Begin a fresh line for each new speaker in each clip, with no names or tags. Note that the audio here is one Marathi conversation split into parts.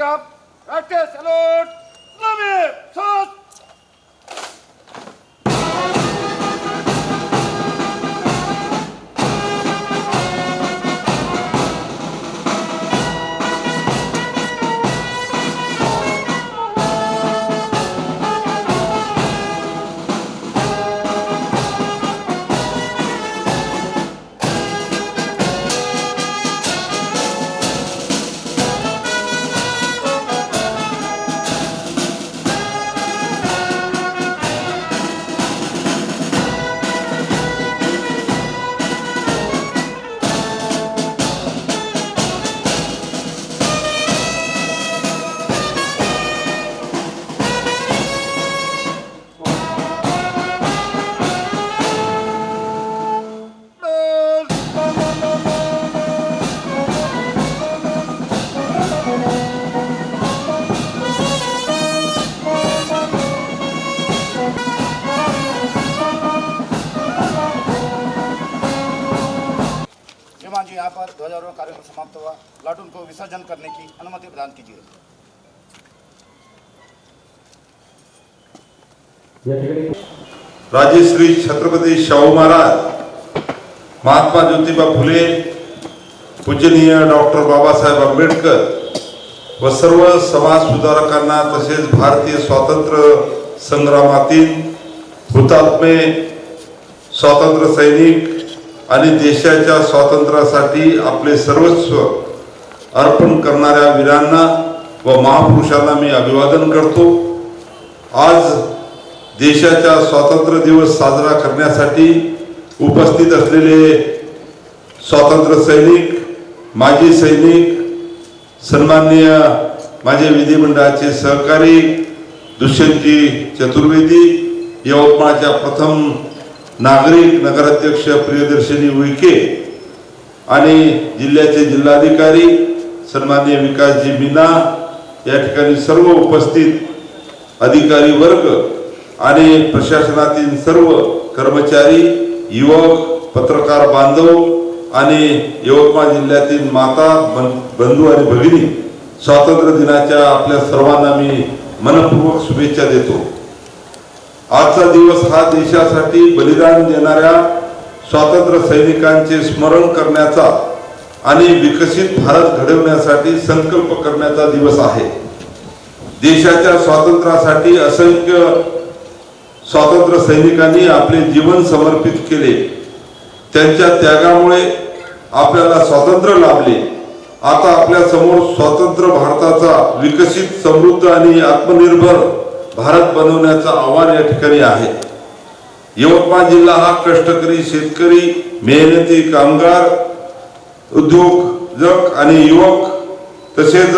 up. Practice, alert. Love it. Toss. जी यहाँ पर ध्वजारोहण कार्यक्रम समाप्त हुआ। प्लाटून को विसर्जन करने की अनुमति प्रदान कीजिए।
राजश्री छत्रपति शाहू महाराज, महात्मा ज्योतिबा फुले, पूजनीय डॉक्टर बाबासाहेब आंबेडकर व सर्व समाज सुधारकांना तसेच भारतीय स्वातंत्र्य संग्रामातील हुतात्मे स्वातंत्र्य सैनिक आणि देशाच्या स्वातंत्र्यासाठी आपले सर्वस्व अर्पण करणाऱ्या वीरांना व महापुरुषांना मी अभिवादन करतो। आज देशाचा स्वातंत्र्य दिवस साजरा करण्यासाठी उपस्थित असलेले स्वातंत्र्य सैनिक, माजी सैनिक, सन्माननीय माझे विधिमंडळाचे सहकारी दुष्यंतजी चतुर्वेदी, यवतमाळच्या प्रथम नागरिक नगराध्यक्ष प्रियदर्शनी उईके आणि जिल्ह्याचे जिल्हाधिकारी सन्माननीय विकासजी मीना, या ठिकाणी सर्व उपस्थित अधिकारी वर्ग आणि प्रशासनातील सर्व कर्मचारी, युवक, पत्रकार बांधव आणि यवतमाळ जिल्ह्यातील माता, बंधू आणि भगिनी, स्वातंत्र्य दिनाच्या आपल्या सर्वांना मी मनपूर्वक शुभेच्छा देतो। आजचा दिवस हा देशासाठी बलिदान देणाऱ्या स्वातंत्र्य सैनिकांचे स्मरण करण्याचा आणि विकसित भारत घडवण्यासाठी संकल्प करण्याचा दिवस आहे। देशाच्या स्वातंत्र्यासाठी असंख्य स्वातंत्र्य सैनिकांनी आपले जीवन समर्पित केले। त्यांच्या त्यागामुळे आपल्याला स्वातंत्र्य लाभले। आता आपल्या समोर स्वतंत्र भारताचा विकसित, समृद्ध आणि आत्मनिर्भर भारत बनवण्याचं आव्हान या ठिकाणी आहे। यवतमाळ जिल्हा हा कष्टकरी शेतकरी, मेहनती कामगार, उद्योजक आणि युवक तसेच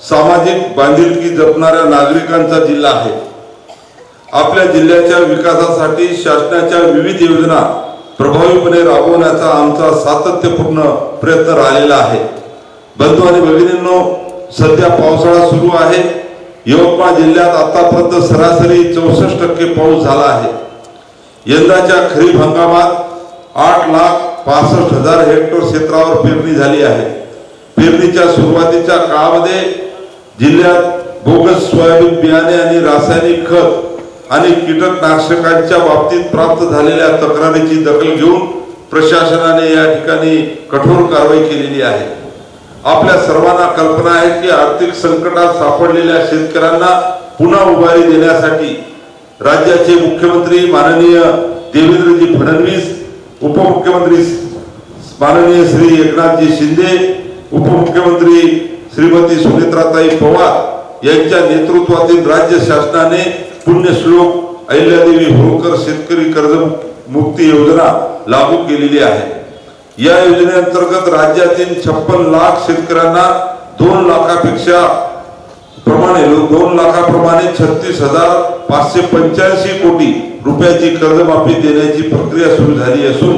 सामाजिक बांधिलकी जपणाऱ्या नागरिकांचा जिल्हा आहे। आपल्या जिल्ह्याच्या विकासासाठी शासनाच्या विविध योजना प्रभावीपणे राबवण्याचा आमचा सातत्यपूर्ण प्रयत्न राहिलेला आहे। बंधू आणि भगिनींनो, सध्या पावसाळा सुरू आहे। यवतमाळ जिल्ह्यात आतापर्यंत सरासरी 64% पाऊस झाला आहे। यंदाच्या खरीप हंगामात 8,65,000 हेक्टर क्षेत्रावर पेरणी झाली आहे। पेरणीच्या सुरुवातीच्या काळामध्ये जिल्ह्यात बोगस सोयाबीन बियाणे आणि रासायनिक खत आणि कीटकनाशकांच्या बाबतीत प्राप्त झालेल्या तक्रारीची दखल घेऊन प्रशासनाने या ठिकाणी कठोर कारवाई केलेली आहे। आपल्या सर्वांना कल्पना आहे की आर्थिक संकटात सापडलेल्या शेतकऱ्यांना पुन्हा उभारी देण्यासाठी राज्याचे मुख्यमंत्री माननीय देवेंद्रजी फडणवीस, उपमुख्यमंत्री माननीय श्री एकनाथजी शिंदे, उपमुख्यमंत्री श्रीमती सुनेत्राताई पवार यांच्या नेतृत्वातील राज्य शासनाने पुण्यश्लोक अहिल्यादेवी होळकर शेतकरी कर्जमुक्ती योजना लागू केलेली आहे। या योजनेअंतर्गत राज्यातील 56 लाख शेतकऱ्यांना 2 लाखाप्रमाणे 36,585 कोटी रुपयाची कर्जमाफी देण्याची प्रक्रिया सुरू झाली असून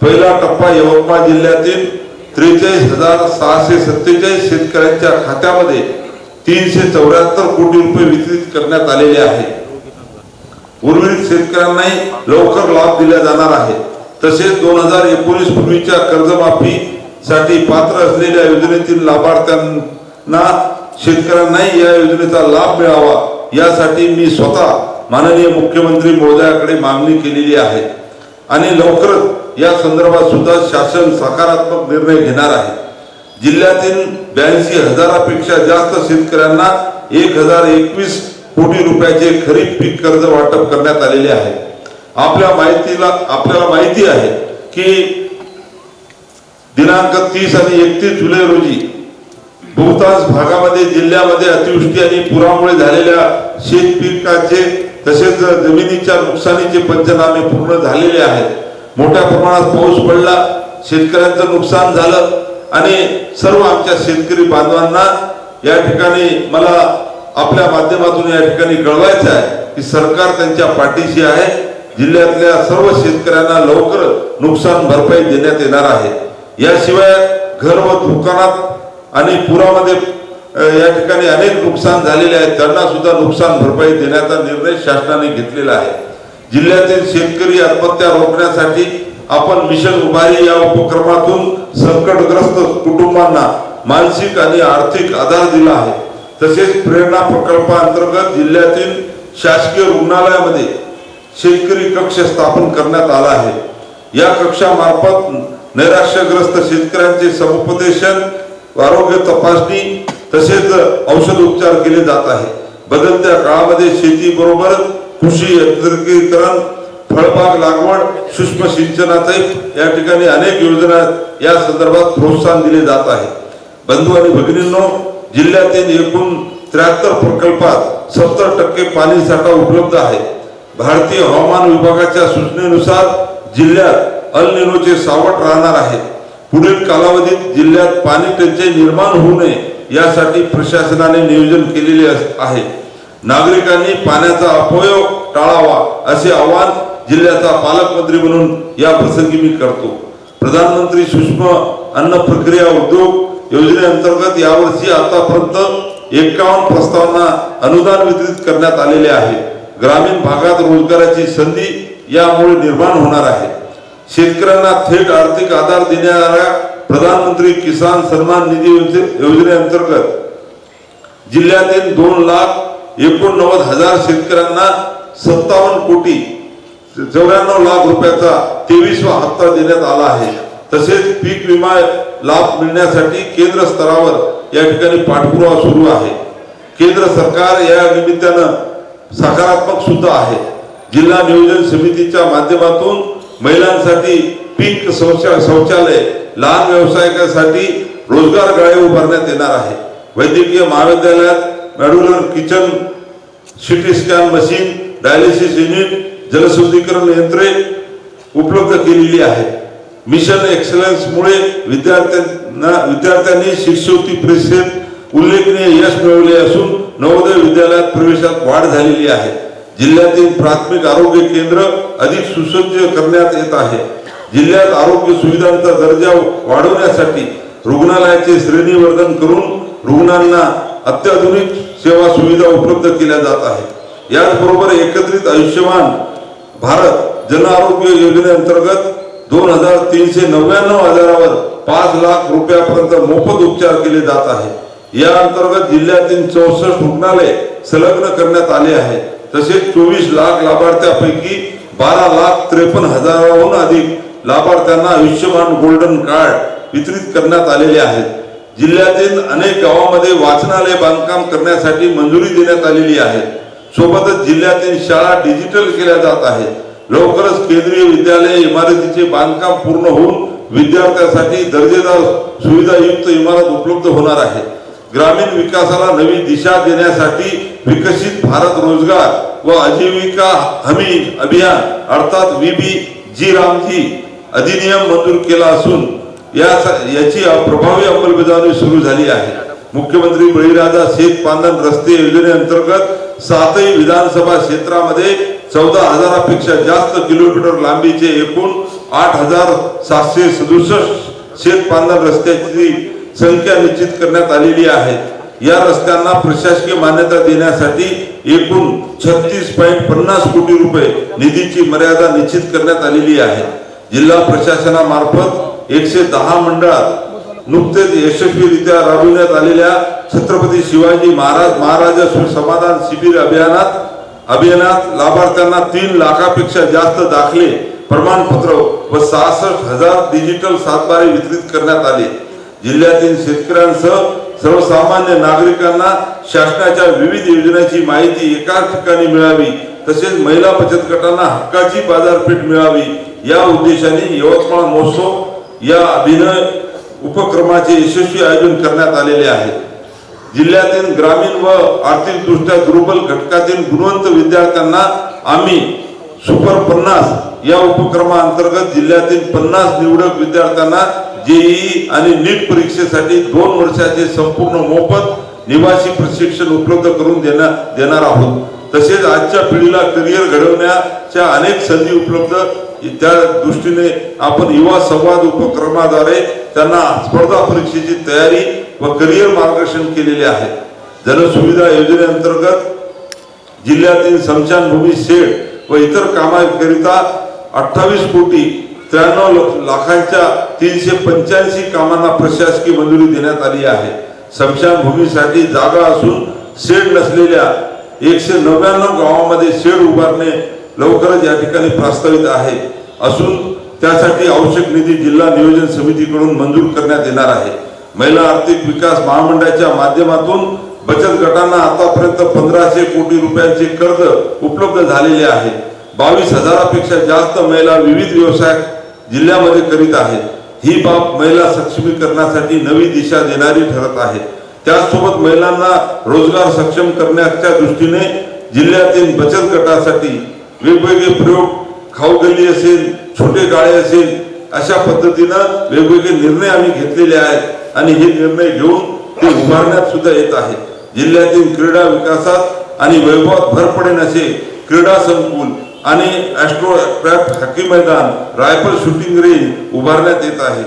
पहिला टप्पा यवतमाळ जिल्ह्यातील 43,647 शेतकऱ्यांच्या खात्यामध्ये 374 कोटी रुपये वितरित करण्यात आलेले आहे। उर्वरित शेतकऱ्यांनाही लवकर लाभ दिला जाणार आहे। तसेच 2019 पूर्वीच्या कर्जमाफीसाठी पात्र असलेल्या योजनेतील लाभार्थ्यांना शेतकऱ्यांनाही या योजनेचा लाभ मिळावा यासाठी मी स्वतः माननीय मुख्यमंत्री महोदयाकडे मागणी केलेली आहे आणि लवकरच या संदर्भात सुद्धा शासन सकारात्मक निर्णय घेणार आहे. जिल्ह्यातील 82,000पेक्षा जास्त शेतकऱ्यांना 1,021 कोटी रुपयाचे खरीप पीक कर्ज वाटप करण्यात आलेले आहे. आपल्याला माहिती आहे की दिनांक 30 आणि 31 जुलै रोजी बहुतांश भागामध्ये जिल्ह्यामध्ये अतिवृष्टी आणि पुरामुळे झालेल्या शेत पिकाचे तसेच जमिनीच्या नुकसानीचे पंचनामे पूर्ण झालेले आहेत. मोठ्या प्रमाणात पाऊस पडला, शेतकऱ्यांचं नुकसान झालं आणि सर्व आमच्या शेतकरी बांधवांना या ठिकाणी मला आपल्या माध्यमातून या ठिकाणी कळवायचं आहे की सरकार त्यांच्या पाठीशी आहे. जिल्ह्यातल्या सर्व शेतकऱ्यांना लवकर नुकसान भरपाई देण्यात येणार आहे. याशिवाय घर व दुकानात आणि पुरामध्ये या ठिकाणी अनेक नुकसान झालेले आहेत, त्यांना सुद्धा नुकसान भरपाई देण्याचा निर्णय शासनाने घेतलेला आहे. जिल्ह्यातील शेतकरी आत्महत्या रोखण्यासाठी आपण मिशन उभारी या उपक्रमातून संकटग्रस्त कुटुंबांना मानसिक आणि आर्थिक आधार दिला आहे. तसेच प्रेरणा प्रकल्पाअंतर्गत जिल्ह्यातील शासकीय रुग्णालयामध्ये शेतकरी कक्ष स्थापन करण्यात आला आहे. या कक्षामार्फत नैराश्यग्रस्त शेतकऱ्यांचे समुपदेशन, आरोग्य तपासणी तसेच औषध उपचार केले जात आहे. बदलत्या काळामध्ये शेतीबरोबर कृषी यांत्रिकीकरण, फळबाग लागवड, सूक्ष्म सिंचनाचे या ठिकाणी अनेक योजना या संदर्भात प्रोत्साहन दिले जात आहे. बंधू आणि भगिनींनो, जिल्ह्यातील एकूण 73 प्रकल्पात 70% पाणी साठा उपलब्ध आहे. भारतीय हवामान विभागाच्या सूचनेनुसार जिल्ह्यात अल निनोचे सावट राहणार आहे. पुढील कालावधीत जिल्ह्यात पाणी टंचाई निर्माण होऊ नये यासाठी प्रशासनाने नियोजन केलेले आहे. नागरिकांनी पाण्याचा अपव्यय टाळावा असे आवाहन जिल्ह्याचा पालकमंत्री म्हणून या प्रसंगी मी करतो. प्रधानमंत्री सूक्ष्म अन्न प्रक्रिया उद्योग योजनेअंतर्गत यावर्षी आतापर्यंत 51 प्रस्तावांना अनुदान वितरित करण्यात आलेले आहे. ग्रामीण भागात रोजगाराची संधी यामुळे निर्माण होणार आहे. शेतकऱ्यांना थेट आर्थिक आधार देणाऱ्या प्रधानमंत्री किसान सन्मान निधी योजनेअंतर्गत जिल्ह्यातील 2,89,000 शेतकऱ्यांना 57 कोटी 94 लाख रुपयाचा 23वा हप्ता देण्यात आला आहे. तसेच पीक विमा लाभ मिळण्यासाठी केंद्र स्तरावर या ठिकाणी पाठपुरावा सुरू आहे. केंद्र सरकार या निमित्तानं सकारात्मक सुद्धा आहे. जिल्हा नियोजन समितीच्या माध्यमातून महिलांसाठी पीक शौचालय, लहान व्यावसायिकांसाठी रोजगार गाळे उभारण्यात येणार आहे. वैद्यकीय महाविद्यालयात modular kitchen, CT scan machine, dialysis unit, जलशुद्धीकरण यंत्रे उपलब्ध केलेली आहेत. मिशन एक्सलन्स मुळे विद्यार्थ्यांनी शिष्यवृत्ती परीक्षेत उल्लेखनीय यश मिळवले असून नवोदय विद्यालयात प्रवेशात वाढ झालेली आहे. जिल्ह्यातील प्राथमिक आरोग्य केंद्र अधिक सुसज्ज करण्यात येत आहे. जिल्ह्यात आरोग्य सुविधांचा दर्जा वाढवण्यासाठी रुग्णालयाचे श्रेणीवर्धन करून रुग्णांना अत्याधुनिक सेवा सुविधा उपलब्ध केल्या जात आहेत. याचबरोबर एकत्रित आयुष्यमान भारत जन आरोग्य योजनेअंतर्गत 2,399 आजारावर 5 लाख रुपयापर्यंत मोफत उपचार केले जात आहे. या अंतर्गत जिल्ह्यातील 64 रुग्णालय संलग्न करण्यात आले आहे. तसेच 24 लाख लाभार्थ्यांपैकी 12,53,000हून अधिक लाभार्थ्यांना आयुष्यमान गोल्डन कार्ड वितरित करण्यात आलेले आहेत. जिल्ह्यातील अनेक गावांमध्ये वाचनालय बांधकाम करण्यासाठी मंजुरी देण्यात आलेली आहे. सोबतच जिल्ह्यातील शाळा डिजिटल केल्या जात आहेत. लवकरच केंद्रीय विद्यालय इमारतीचे बांधकाम पूर्ण होऊन विद्यार्थ्यांसाठी दर्जेदार सुविधायुक्त इमारत उपलब्ध होणार आहे. ग्रामीण विकासाला नवी दिशा देण्यासाठी विकसित भारत रोजगार व आजीविका हमी अभियान अर्थात VBG रामजी अधिनियम मंजूर केला असून याची प्रभावी अंमलबजावणी सुरू झाली आहे. मुख्यमंत्री बळीराजा शेत पांधन रस्ते योजनेअंतर्गत 7ही विधानसभा क्षेत्रामध्ये 14,000पेक्षा जास्त किलोमीटर लांबीचे एकूण 8,767 शेत पांधन रस्त्याची संख्या निश्चित करण्यात आलेली आहे. या रस्त्यांना प्रशासकीय मान्यता देण्यासाठी एकूण 36.50 कोटी रुपये निधीची मर्यादा निश्चित करण्यात आलेली आहे. जिल्हा प्रशासनामार्फत 110 मंडळात नुकतेच यशस्वीरित्या राबविण्यात आलेल्या छत्रपती शिवाजी महाराज समाधान शिबिर अभियानात लाभार्थ्यांना 3 लाखापेक्षा जास्त दाखले, प्रमाणपत्र व 66,000 डिजिटल सातबारे वितरित करण्यात आले. जिल्ह्यातील शेतकऱ्यांसह सर्वसामान्य नागरिकांना शासनाच्या विविध योजनांची माहिती एकाच ठिकाणी मिळावी, तसेच महिला बचत गटांना हक्काची बाजारपेठ मिळावी या उद्देशाने यवतमाळ महोत्सव या अभिनव उपक्रमाचे यशस्वी आयोजन करण्यात आलेले आहे. जिल्ह्यातील ग्रामीण व आर्थिकदृष्ट्या दुर्बल घटकातील गुणवंत विद्यार्थ्यांना आम्ही सुपर 50 या उपक्रमाअंतर्गत जिल्ह्यातील 50 निवडक विद्यार्थ्यांना जेईई आणि नीट परीक्षेसाठी 2 वर्षाचे संपूर्ण मोफत निवासी प्रशिक्षण उपलब्ध करून देणार आहोत. तसेच आजच्या पिढीला करिअर घडवण्याच्या अनेक संधी उपलब्ध त्या दृष्टीने आपण युवा संवाद उपक्रमाद्वारे त्यांना स्पर्धा परीक्षेची तयारी व करिअर मार्गदर्शन केलेले आहे. जनसुविधा योजनेअंतर्गत जिल्ह्यातील स्मशानभूमी शेड व इतर कामाकरिता 28 कोटी 93 लाखांच्या 385 कामांना प्रशासकीय मंजुरी देण्यात आली आहे. स्मशानभूमीसाठी जागा असून शेड नसलेल्या 199 गावांमध्ये शेड उभारणे लवकरच या ठिकाणी प्रस्तावित आहे असून त्यासाठी आवश्यक निधी जिल्हा नियोजन समितीकडून मंजूर करण्यात येणार आहे. महिला आर्थिक विकास महामंडळाच्या माध्यमातून बचत गटांना आतापर्यंत 1500 कोटी रुपयांचे कर्ज उपलब्ध झालेले आहे. 22,000पेक्षा जास्त महिला विविध व्यवसाय जिल्ह्यामध्ये करीत आहेत. ही बाब महिला सक्षमीकरणासाठी नवी दिशा देणारी ठरत आहे. त्याचसोबत महिलांना रोजगार सक्षम करण्याच्या दृष्टीने जिल्ह्यातील बचत गटासाठी वेगवेगळे प्रयोग, खाऊ गल्ली असेल, छोटे गाळे असेल, अशा पद्धतीनं वेगवेगळे निर्णय आम्ही घेतलेले आहेत आणि हे निर्णय घेऊन ते उभारण्यात सुद्धा येत आहे. जिल्ह्यातील क्रीडा विकासात आणि वैभवात भर पडेल असे क्रीडा संकुल आणि ॲस्ट्रोक्रॅफ्ट हॉकी मैदान, रायफल शूटिंग रेंज उभारण्यात येत आहे.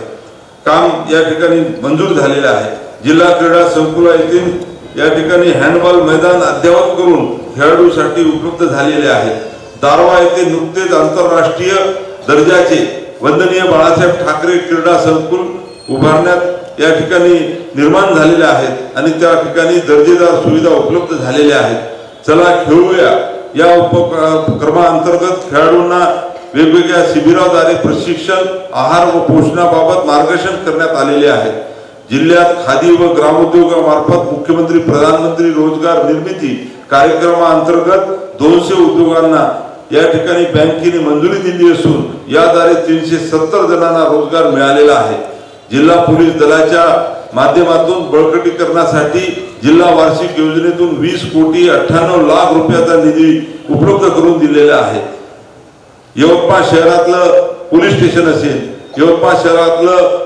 काम या ठिकाणी मंजूर झालेले आहे. जिल्हा क्रीडा संकुला येथील या ठिकाणी हँडबॉल मैदान अद्ययावत करून खेळाडूसाठी उपलब्ध झालेले आहे. दारव्हा येथे नुकतेच आंतरराष्ट्रीय दर्जाचे वंदनीय बाळासाहेब ठाकरे क्रीडा संकुल उभारण्यात या ठिकाणी निर्माण झालेले आहेत आणि त्या ठिकाणी दर्जेदार सुविधा उपलब्ध झालेल्या आहेत. चला खेळूया या उपक्रमाअंतर्गत खेळाडूंना वेगवेगळ्या शिबिराद्वारे प्रशिक्षण, आहार व पोषणाबाबत मार्गदर्शन करण्यात आलेले आहे. जिल्ह्यात खादी व ग्रामोद्योगामार्फत मुख्यमंत्री प्रधानमंत्री रोजगार निर्मिती कार्यक्रमाअंतर्गत 200 उद्योगांना या ठिकाणी बँकेने मंजुरी दिली असून याद्वारे 370 जणांना रोजगार मिळालेला आहे. जिल्हा पोलीस दलाच्या माध्यमातून बळकटीकरणासाठी जिल्हा वार्षिक योजनेतून 20 कोटी 98 लाख रुपयाचा निधी उपलब्ध करून दिलेला आहे. यवतमाळ शहरातलं पोलीस स्टेशन असेल, यवतमाळ शहरातलं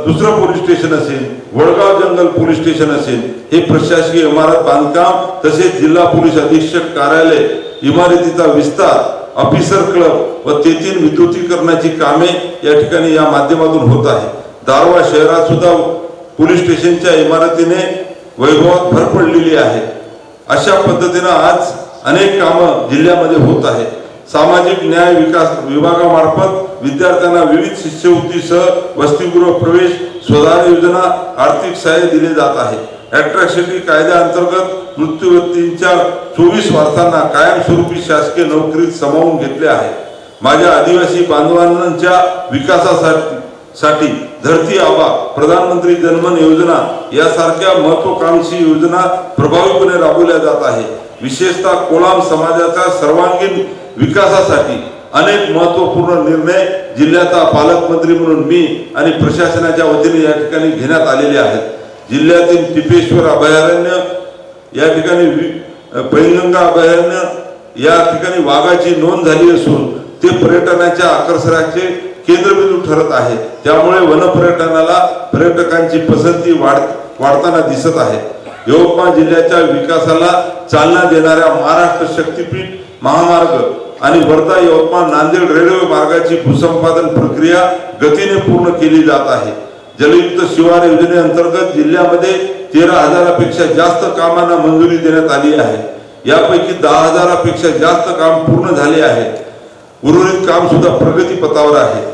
दुसरं पोलीस स्टेशन असेल, वडगाव जंगल पोलीस स्टेशन असेल, हे प्रशासकीय इमारत बांधकाम तसेच जिल्हा पोलीस अधीक्षक कार्यालय इमारतीचा विस्तार, ऑफिसर क्लब व तेथील विद्युतीकरणाची कामे या ठिकाणी या माध्यमातून होत आहे. दारव्हा शहरात सुद्धा पोलीस स्टेशनच्या इमारतीने वैभवात भर पडलेली आहे. अशा पद्धतीने आज अनेक कामं जिल्ह्यामध्ये होत आहेत. सामाजिक न्याय विकास विभागामार्फत विद्यार्थ्यांना विविध शिष्यवृत्तीसह वसतिगृह प्रवेश, स्वधार योजना, आर्थिक सहाय्य दिले जात आहे. अॅट्रॉसिटी कायद्याअंतर्गत मृत्यूवृत्तींच्या 24 वारसांना कायमस्वरूपी शासकीय नोकरीत सामावून घेतले आहे. माझ्या आदिवासी बांधवांच्या विकासासाठी धरती आबा, प्रधानमंत्री जनधन योजना यासारख्या महत्वाकांक्षी योजना प्रभावीपणे राबवल्या जात आहे. विशेषतः कोळाम समाजाच्या सर्वांगीण विकासासाठी अनेक महत्वपूर्ण निर्णय जिल्ह्याचा पालकमंत्री म्हणून मी आणि प्रशासनाच्या वतीने या ठिकाणी घेण्यात आलेले आहेत. जिल्ह्यातील टिपेश्वर अभयारण्य या ठिकाणी पैनगंगा अभयारण्य या ठिकाणी वाघाची नोंद झाली असून ते पर्यटनाच्या आकर्षणाचे केंद्रबिंदू ठरत आहे. त्यामुळे वनपर्यटनाला पर्यटकांची पसंती वाढताना दिसत आहे. यवतमाळ जिल्ह्याच्या विकासाला चालना देणाऱ्या महाराष्ट्र शक्तीपीठ महामार्ग आणि वर्धा यवतमाळ नांदेड रेल्वे मार्गाची भूसंपादन प्रक्रिया गतीने पूर्ण केली जात आहे. जलयुक्त शिवार योजनेअंतर्गत जिल्ह्यामध्ये 13,000पेक्षा जास्त कामांना मंजुरी देण्यात आली आहे. यापैकी 10,000पेक्षा जास्त काम पूर्ण झाले आहे. उर्वरित काम सुद्धा प्रगतीपथावर आहे.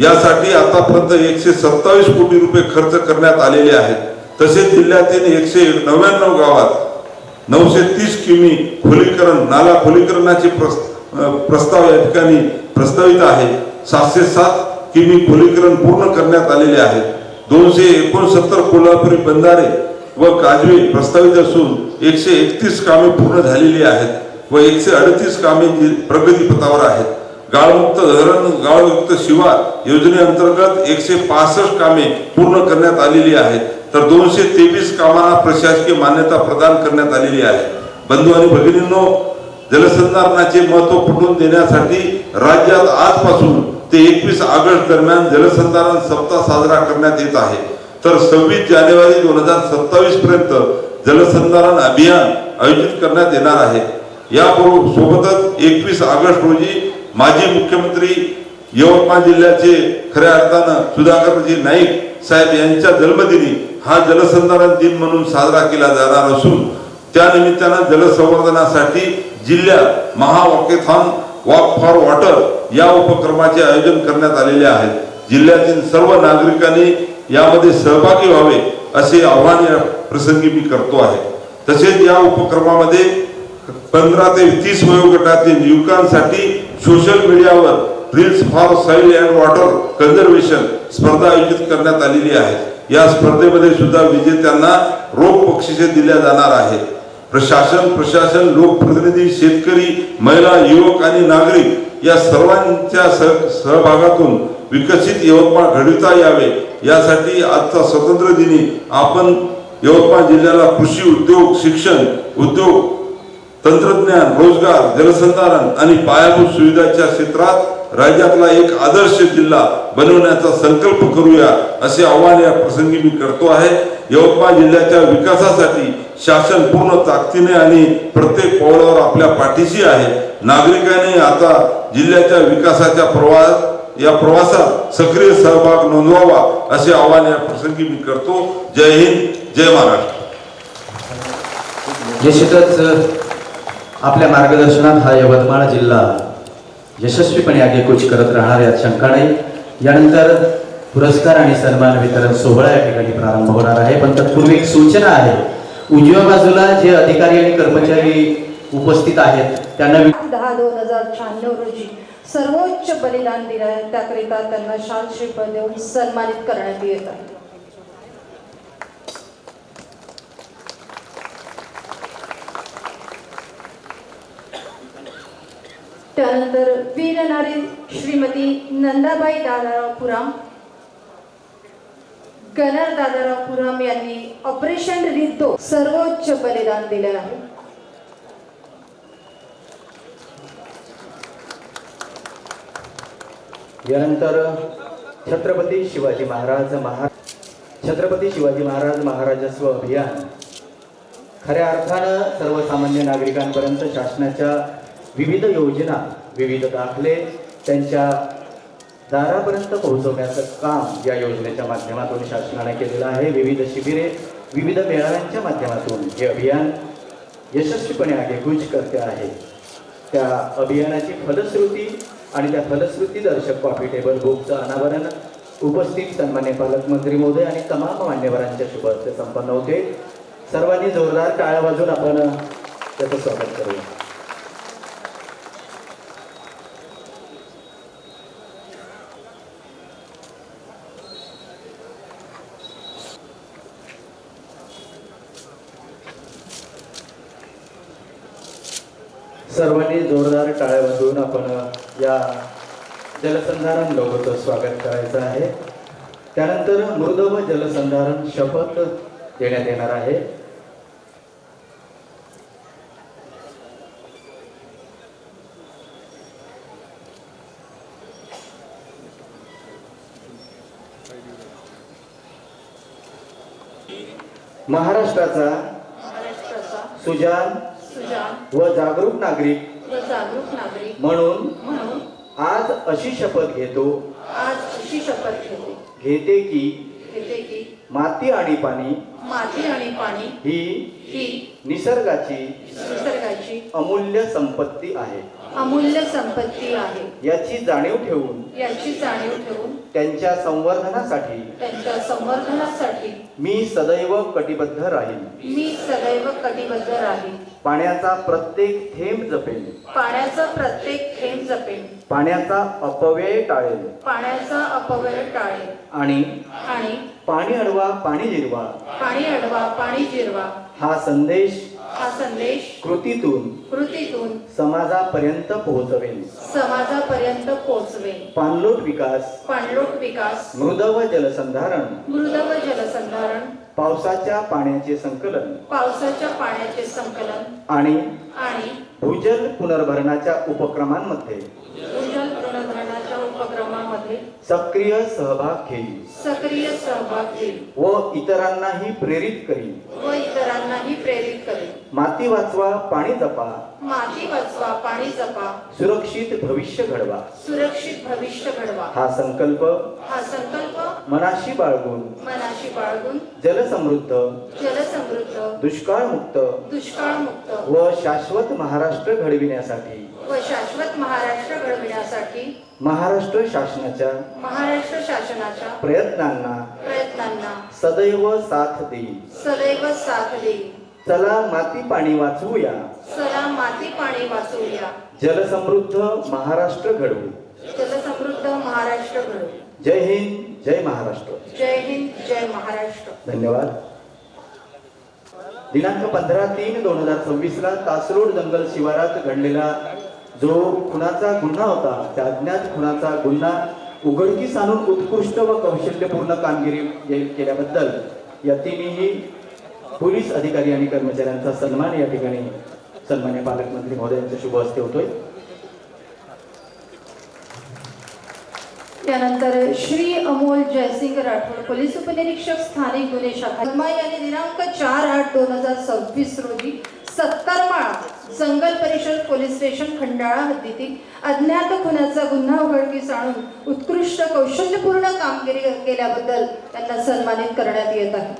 यासाठी आतापर्यंत 127 कोटी रुपये खर्च करण्यात आलेले आहेत. तसेच जिल्ह्यातील 199 गावात 930 किमी खोलीकरण नाला खोलीकरणाचे प्रस्ताव या ठिकाणी प्रस्तावित आहे. 707 किमी खोलीकरण पूर्ण करण्यात आलेले आहेत. 269 कोल्हापुरी बंधारे व काजवे प्रस्तावित असून 131 कामे पूर्ण झालेली आहेत व 138 कामे प्रगतीपथावर आहेत. गाळमुक्त धरण गाळमुक्त शिवार योजनेअंतर्गत 165 कामे पूर्ण करण्यात आलेली आहेत, तर 223 कामांना प्रशासकीय मान्यता प्रदान करण्यात आलेली आहे. बंधू आणि भगिनींनो, जलसंधारणाचे महत्त्व पटवून देण्यासाठी राज्यात आजपासून ते 21 ऑगस्ट दरम्यान जलसंधारण सप्ताह साजरा करण्यात येत आहे. तर 26 जानेवारी 2027 पर्यंत जलसंधारण अभियान आयोजित करण्यात येणार आहे. याबरोबर सोबतच 21 ऑगस्ट रोजी माजी मुख्यमंत्री यवतमाळ जिल्ह्याचे खऱ्या अर्थानं सुधाकरजी नाईक साहेब यांच्या जन्मदिनी हा जलसंधारण दिन म्हणून साजरा केला जाणार असून त्या निमित्तानं जलसंवर्धनासाठी जिल्ह्यात महावॉकेथॉन वॉक फॉर वॉटर या उपक्रमाचे आयोजन करण्यात आलेले आहे. जिल्ह्यातील सर्व नागरिकांनी यामध्ये सहभागी व्हावे असे आवाहन या प्रसंगी मी करतो आहे. तसेच या उपक्रमामध्ये 15 ते 30 वयोगटातील युवकांसाठी सोशल मीडियावर reels for soil and water conservation स्पर्धा आयोजित करण्यात आलेली आहे. या स्पर्धेमध्ये सुद्धा विजेत्यांना रोख बक्षिसे दिल्या जाणार आहेत. प्रशासन, लोकप्रतिनिधी, शेतकरी, महिला, युवक आणि नागरिक या सर्वांच्या सहभागातून विकसित यवतमाळ घडविता यावे यासाठी आजचा स्वातंत्र्य दिनी आपण यवतमाळ जिल्ह्याला कृषी, उद्योग, शिक्षण, उद्योग, तंत्रज्ञान, रोजगार, जलसंधारण आणि पायाभूत सुविधांच्या क्षेत्रात राज्यातला एक आदर्श जिल्हा बनवण्याचा संकल्प करूया असे आवाहन या प्रसंगी मी करतो आहे. यवतमाळ जिल्ह्याच्या विकासासाठी शासन पूर्ण ताकदीने आणि प्रत्येक पावलावर आपल्या पाठीशी आहे. नागरिकांनी आता जिल्ह्याच्या विकासाच्या प्रवासात सक्रिय सहभाग नोंदवावा असे आवाहन या प्रसंगी मी करतो. जय हिंद, जय महाराष्ट्र.
निश्चितच आपल्या मार्गदर्शनात हा यवतमाळ जिल्हा यशस्वीपणे आगेकूच करत राहणार यात शंका नाही. यानंतर पुरस्कार आणि सन्मान वितरण सोहळा या ठिकाणी प्रारंभ होणार आहे. पण तत्पूर्वी एक सूचना आहे. उजव्या बाजूला जे अधिकारी आणि कर्मचारी उपस्थित आहेत त्यांना
10/2096 रोजी सर्वोच्च बलिदान दिलं, त्याकरिता त्यांना शाल श्रीफळ देऊन सन्मानित करण्यात येत आहे. त्यानंतर वीरनारी श्रीमती नंदाबाई दादाराव पुराम, गणर दादाराव पुराम यांनी ऑपरेशन रिद्दो सर्वोच्च बलिदान दिले आहे.
यानंतर छत्रपती शिवाजी महाराज महाराजस्व अभियान खऱ्या अर्थानं सर्वसामान्य नागरिकांपर्यंत शासनाच्या विविध योजना, विविध दाखले त्यांच्या दारापर्यंत पोहोचवण्याचं काम या योजनेच्या माध्यमातून शासनाने केलेलं आहे. विविध शिबिरे, विविध मेळाव्यांच्या माध्यमातून हे अभियान यशस्वीपणे आगेकूच करते आहे. त्या अभियानाची फलश्रुती आणि त्या फलश्रुती दर्शक कॉफी टेबल बुकचं अनावरण उपस्थित सन्मान्य पालकमंत्री महोदय आणि तमाम मान्यवरांच्या शुभ हस्ते संपन्न होते. सर्वांनी जोरदार टाळ्या वाजवून आपण त्याचं स्वागत करूया. सर्वांनी जोरदार टाळ्या वाजवून आपण या जलसंधारण लोगोचं स्वागत करायचं आहे. त्यानंतर मृद व जलसंधारण शपथ देण्यात येणार आहे. महाराष्ट्राचा सुजान व जागरूक नागरिक म्हणून आज अशी शपथ घेते की माती आणि पाणी
माती आणि पाणी
ही
ही
निसर्गाची अमूल्य संपत्ती आहे.
अमूल्य संपत्ती आहे.
याची जाणीव ठेवून त्यांच्या संवर्धनासाठी मी सदैव कटिबद्ध राहीन. पाण्याचा प्रत्येक थेंब जपेन. पाण्याचा अपव्यय टाळेल. आणि पाणी अडवा पाणी जिरवा हा संदेश कृतीतून समाजापर्यंत पोहोचवेल. पाणलोट विकास मृद व जलसंधारण पावसाच्या पाण्याचे संकलन आणि भूजल पुनर्भरणाच्या उपक्रमांमध्ये सक्रिय सहभाग घेईल व इतरांनाही प्रेरित करील. माती वाचवा पाणी जपा सुरक्षित भविष्य घडवा हा संकल्प मनाशी बाळगून जलसमृद्ध दुष्काळमुक्त व शाश्वत महाराष्ट्र घडविण्यासाठी महाराष्ट्र शासनाच्या प्रयत्नांना सदैव साथ देईल. चला माती पाणी वाचवूया. जलसमृद्ध महाराष्ट्र घडवू. जय हिंद जय महाराष्ट्र. धन्यवाद. दिनांक 15/3/2026 ला तासरोड जंगल शिवारात घडलेला जो खुनाचा गुन्हा होता, त्या अज्ञात खुनाचा गुन्हा उघडकीस आणून उत्कृष्ट व कौशल्यपूर्ण कामगिरी केल्याबद्दल या तिन्ही पोलीस अधिकारी आणि कर्मचाऱ्यांचा सन्मान या ठिकाणी सन्मान्य पालकमंत्री महोदयांच्या शुभ हस्ते होतोय.
त्यानंतर श्री अमोल जयसिंग राठोड पोलीस उपनिरीक्षक स्थानिक गुन्हे शाखा यांनी दिनांक 4/8/2026 रोजी 70 माळा जंगल परिषद पोलीस स्टेशन खंडाळा हद्दीतील अज्ञात खुनाचा गुन्हा उघडकीस आणून उत्कृष्ट कौशल्यपूर्ण कामगिरी केल्याबद्दल त्यांना सन्मानित करण्यात येत आहे.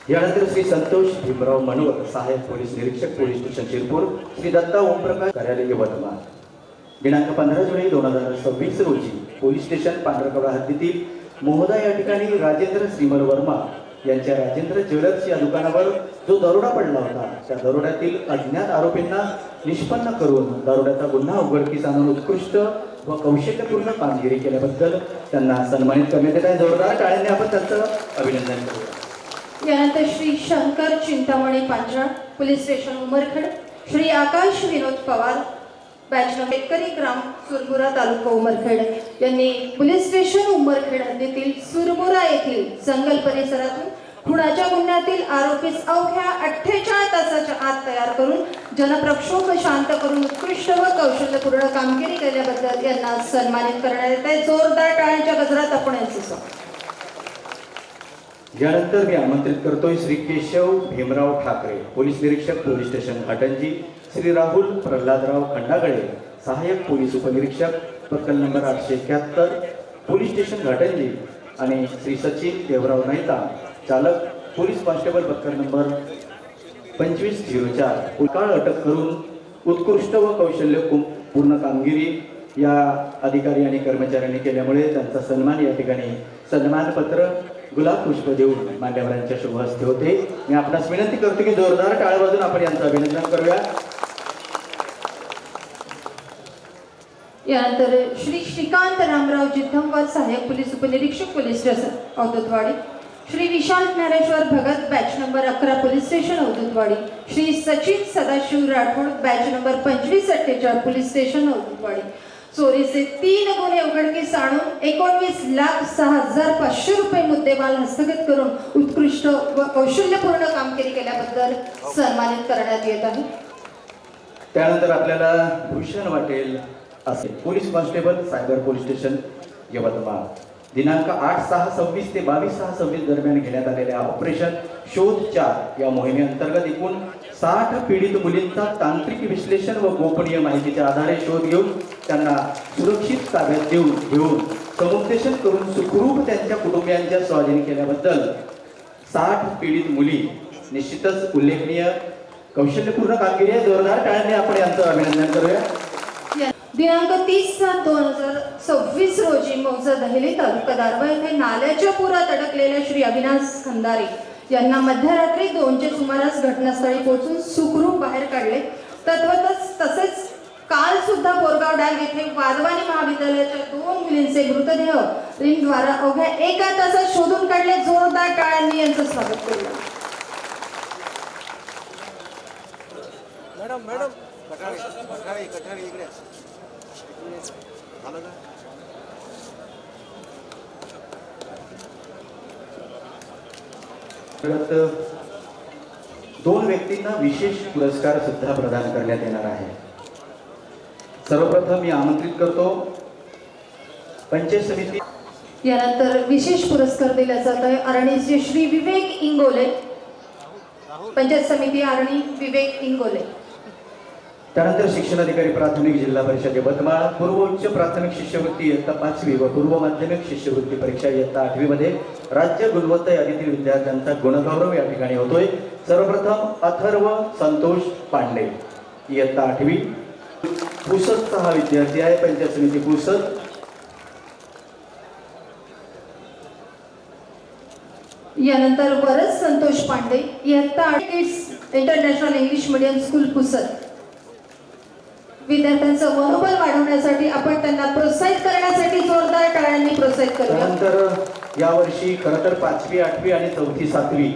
यानंतर श्री संतोष भीमराव मनवत सहाय्यक पोलीस निरीक्षक पोलीस स्टेशन शिरपूर श्री दत्ता ओमप्रकाश कार्यालय यवतमाळ दिनांक 15 जुलै 2026 रोजी पोलीस स्टेशन पांढरकवडा हद्दीतील मोहदा या ठिकाणी राजेंद्र श्रीमल वर्मा यांच्या राजेंद्र ज्वेलर्स या दुकानावर जो दरोडा पडला होता, त्या दरोड्यातील अज्ञात आरोपींना निष्पन्न करून दरोड्याचा गुन्हा उघडकीस आणून उत्कृष्ट व कौशल्यपूर्ण कामगिरी केल्याबद्दल त्यांना सन्मानित करण्यात येत आहे. जोरदार टाळ्यांनी आपण त्यांचं अभिनंदन करूया.
यानंतर श्री शंकर चिंतामणी पांचाळ पोलीस स्टेशन उमरखेड श्री आकाश विनोद पवार बॅच नंबर शेतकरी ग्राम सुरमुरा तालुका उमरखेड यांनी पोलीस स्टेशन उमरखेड हद्दीतील सुरमुरा येथील जंगल परिसरातून खुनाच्या गुन्ह्यातील आरोपीस अवघ्या 48 तासाच्या आत तयार करून जनप्रक्षोभ शांत करून उत्कृष्ट व कौशल्यपूर्ण कामगिरी केल्याबद्दल यांना सन्मानित करण्यात येत आहे. जोरदार टाळ्यांच्या गजरात आपण यांचे स्वागत.
यानंतर मी आमंत्रित करतोय श्री केशव भीमराव ठाकरे पोलीस निरीक्षक पोलीस स्टेशन घाटंजी श्री राहुल प्रल्हादराव खंडागळे सहाय्यक पोलीस उपनिरीक्षक प्रकरण नंबर 871 पोलीस स्टेशन घाटंजी आणि श्री सचिन देवराव नाईता चालक पोलीस कॉन्स्टेबल प्रकरण नंबर 2504 काळ अटक करून उत्कृष्ट व कौशल्यपूर्ण कामगिरी या अधिकारी आणि कर्मचाऱ्यांनी केल्यामुळे त्यांचा सन्मान या ठिकाणी सन्मानपत्र गुलाब पुष्प देऊन मान्यवरांच्या शुभ हस्ते होते. मी आपणास विनंती करतो की जोरदार टाळ्या वाजवून आपण यांचं अभिनंदन करूया.
यानंतर श्री श्रीकांत रामराव जिद्धमवार सहाय्यक पोलीस उपनिरीक्षक police station Audutwadi Shri Vishal Dnyaneshwar Bhagat batch number 11 police station Audutwadi Shri Sachin Sadashiv Rathod batch number 2548 police station Audutwadi चोरीचे 3 गुन्हे उघडकीस आणून 19,06,500 रुपये मुद्देमाल हस्तगत करून उत्कृष्ट व कौशल्यपूर्ण कामगिरी केल्याबद्दल सन्मानित करण्यात येत आहे.
त्यानंतर आपल्याला भूषण वाटेल असे police constable cyber police station Yavatmal दिनांक 8/6/26 ते 22/6/26 दरम्यान घेण्यात आलेल्या ऑपरेशन शोध 4 या मोहिमेअंतर्गत एकूण 60 पीडित मुलींचा तांत्रिक विश्लेषण व गोपनीय माहितीच्या आधारे शोध घेऊन त्यांना सुरक्षित ताब्यात घेऊन समुपदेशन करून सुखरूप त्यांच्या कुटुंबियांच्या स्वाधीन केल्याबद्दल 60 पीडित मुली निश्चितच उल्लेखनीय कौशल्यपूर्ण कामगिरी आहे. जोरदार टाळ्यांनी आपण यांचं अभिनंदन करूया.
दिनांक 30/7/2026 रोजी मौजा दहेली तालुका दारवा येथे नाल्याच्या पुरात अडकलेल्या श्री अविनाश खंदारे यांना मध्यरात्री 2च्या सुमारास घटनास्थळी पोहोचून सुखरूप बाहेर काढले. तसेच काल सुद्धा बोरगाव डॅम येथे वाधवानी महाविद्यालयाच्या 2 मुलींचे मृतदेह रिमद्वारा अवघ्या 1 तासात शोधून काढले. जोरदार टाळ्यांनी यांचं स्वागत करूया.
दोन व्यक्तींना विशेष पुरस्कार सुद्धा प्रदान करण्यात येणार आहे. सर्वप्रथम मी आमंत्रित करतो पंचायत समिती.
यानंतर विशेष पुरस्कार दिला जात आहे आरणीचे श्री विवेक इंगोले, पंचायत समिती आरणी विवेक इंगोले.
त्यानंतर शिक्षणाधिकारी प्राथमिक जिल्हा परिषद यवतमाळ पूर्व उच्च प्राथमिक शिष्यवृत्ती इयत्ता 5वी व पूर्व माध्यमिक शिष्यवृत्ती परीक्षा इयत्ता 8वी मध्ये राज्य गुणवत्ता यादीतील विद्यार्थ्यांचा गुणगौरव या ठिकाणी होतोय. सर्वप्रथम अथर्व संतोष पांडे इयत्ता 8वी पुसदचा हा विद्यार्थी आहे. पंचायत समिती पुसद.
यानंतर वरस संतोष पांडे इयत्ता 8 international English medium school Pusad. विद्यार्थ्यांचं मनोबल वाढवण्यासाठी आपण त्यांना प्रोत्साहित करण्यासाठी जोरदार टाळ्यांनी प्रोत्साहित करूया.
त्यानंतर यावर्षी खरं तर 5वी 8वी आणि 4थी 7वी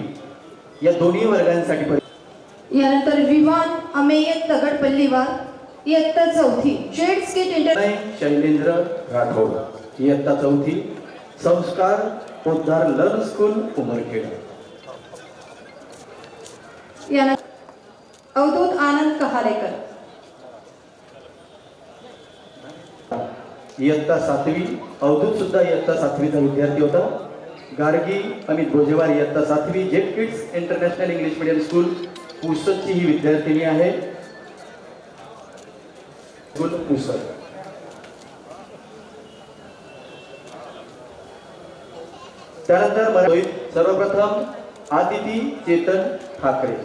या दोन्ही वर्गांसाठी.
यानंतर विवान अमेय दगडपल्लीवार इयत्ता 4थी जेड स्किट इंटर.
शैलेंद्र राठोड इयत्ता 4थी संस्कार पोद्दार लर्न स्कूल उमरखेड.
यानंतर अवधूत आनंद कहालेकर
इयत्ता 7वी. अवधूत सुद्धा इयत्ता 7वीचा विद्यार्थी होता. गार्गी अमित भोजेवार इयत्ता 7वी Jet Kids International English medium school पुसदची ही विद्यार्थिनी आहे. पुसद. त्यानंतर सर्वप्रथम आदिती चेतन ठाकरे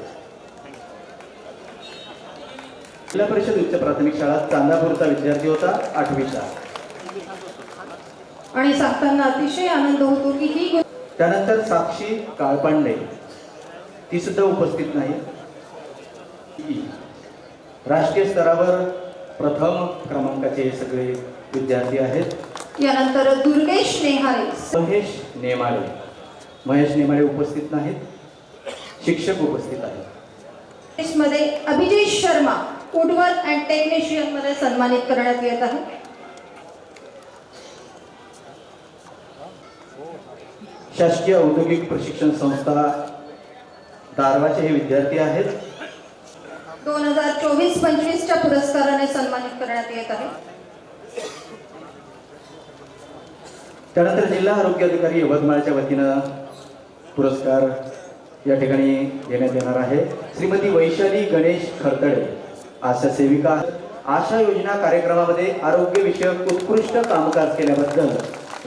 जिल्हा परिषद उच्च प्राथमिक शाळा चांदापूरचा विद्यार्थी होता 8वीचा.
आणि सांगताना अतिशय आनंद होतो की ही.
त्यानंतर साक्षी काळपांडे ती सुद्धा उपस्थित नाही. राष्ट्रीय स्तरावर प्रथम क्रमांकाचे हे सगळे विद्यार्थी आहेत.
यानंतर दुर्गेश नेहारे
महेश नेमाळे उपस्थित नाहीत. शिक्षक उपस्थित आहेत.
मध्ये Abhijay Sharma woodwork and technician मध्ये सन्मानित करण्यात येत आहे.
शासकीय औद्योगिक प्रशिक्षण संस्था दारवाचे हे विद्यार्थी आहेत.
2024-25च्या पुरस्काराने सन्मानित करण्यात येत आहे.
त्यानंतर जिल्हा आरोग्य अधिकारी यवतमाळच्या वतीनं पुरस्कार या ठिकाणी देण्यात येणार आहे. श्रीमती वैशाली गणेश खरतडे आशा सेविका. आशा योजना कार्यक्रमामध्ये आरोग्य विषयक उत्कृष्ट कामकाज केल्याबद्दल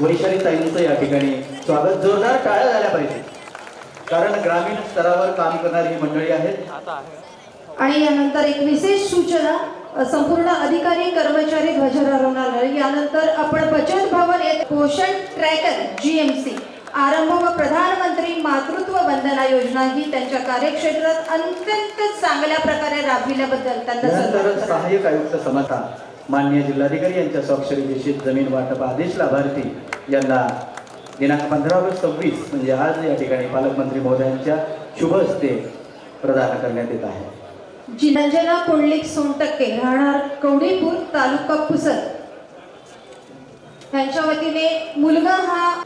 वैशाली ताईंचं या ठिकाणी स्वागत. जोरदार टाळ्या झाल्या पाहिजे कारण ग्रामीण स्तरावर काम करणारी ही मंडळी आहेत.
आणि यानंतर एक विशेष सूचना संपूर्ण अधिकारी कर्मचारी ध्वजारोहणाला. यानंतर आपण बचत भवन येथे पोषण ट्रॅकर GMC आरंभ व प्रधानमंत्री मातृत्व वंदना योजना ही त्यांच्या कार्यक्षेत्रात अत्यंत चांगल्या प्रकारे राबविल्याबद्दल
त्यांना सहाय्यक आयुक्त समता माननीय जिल्हाधिकारी यांच्या स्वाक्षरी निश्चित जमीन वाटप आदेश लाभार्थी यांना दिनांक 15 ऑगस्ट 26 म्हणजे आज या ठिकाणी पालकमंत्री महोदयांच्या शुभ हस्ते प्रदान करण्यात येत आहे.
जिनंजना पुंडलिक सोनटक्के राहणार कवडीपूर तालुका पुसद यांच्या वतीने मुलगा हा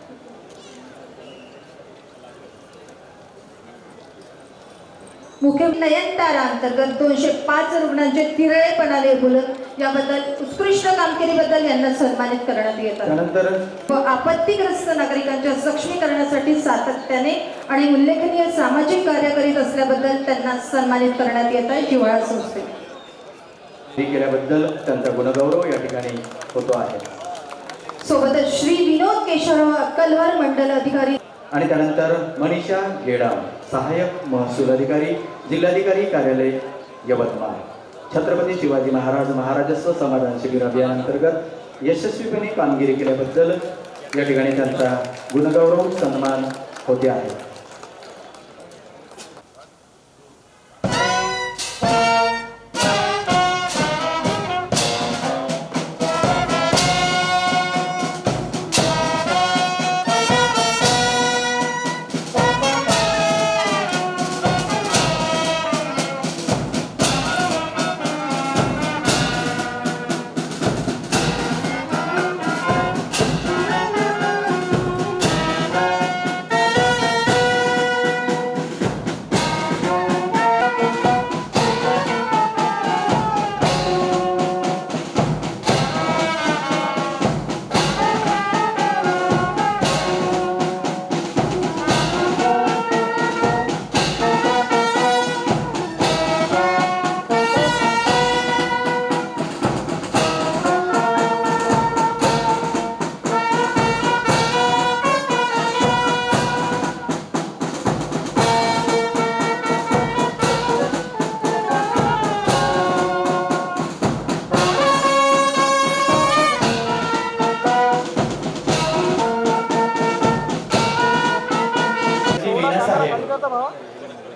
मुख्य नयनतारा अंतर्गत 205 रुग्णांचे तिरळेपणा निर्मूलन याबद्दल उत्कृष्ट कामगिरीबद्दल यांना सन्मानित करण्यात येत आहे.
त्यानंतर
आपत्तीग्रस्त नागरिकांच्या सक्षमीकरणासाठी सातत्याने आणि उल्लेखनीय सामाजिक कार्य करीत असल्याबद्दल त्यांना सन्मानित करण्यात येत आहे. जिव्हाळा संस्थे
केल्याबद्दल त्यांचा गुणगौरव या ठिकाणी होतो आहे.
सोबतच श्री अक्षरशः अक्कलवार मंडल अधिकारी
आणि त्यानंतर मनीषा गेडाम, सहाय्यक महसूल अधिकारी, जिल्हाधिकारी कार्यालय यवतमाळ. छत्रपती शिवाजी महाराज महाराजस्व समाधान शिबिर अभियानांतर्गत यशस्वीपणे कामगिरी केल्याबद्दल या ठिकाणी त्यांचा गुणगौरव सन्मान होते आहे.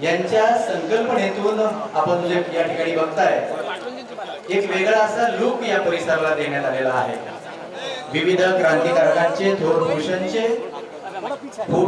यांच्या संकल्पनेतून आपण जे या ठिकाणी बघताय एक वेगळा असा लुक या परिसराला देण्यात आलेला आहे. विविध क्रांतिकारकांचे, थोर पुरुषांचे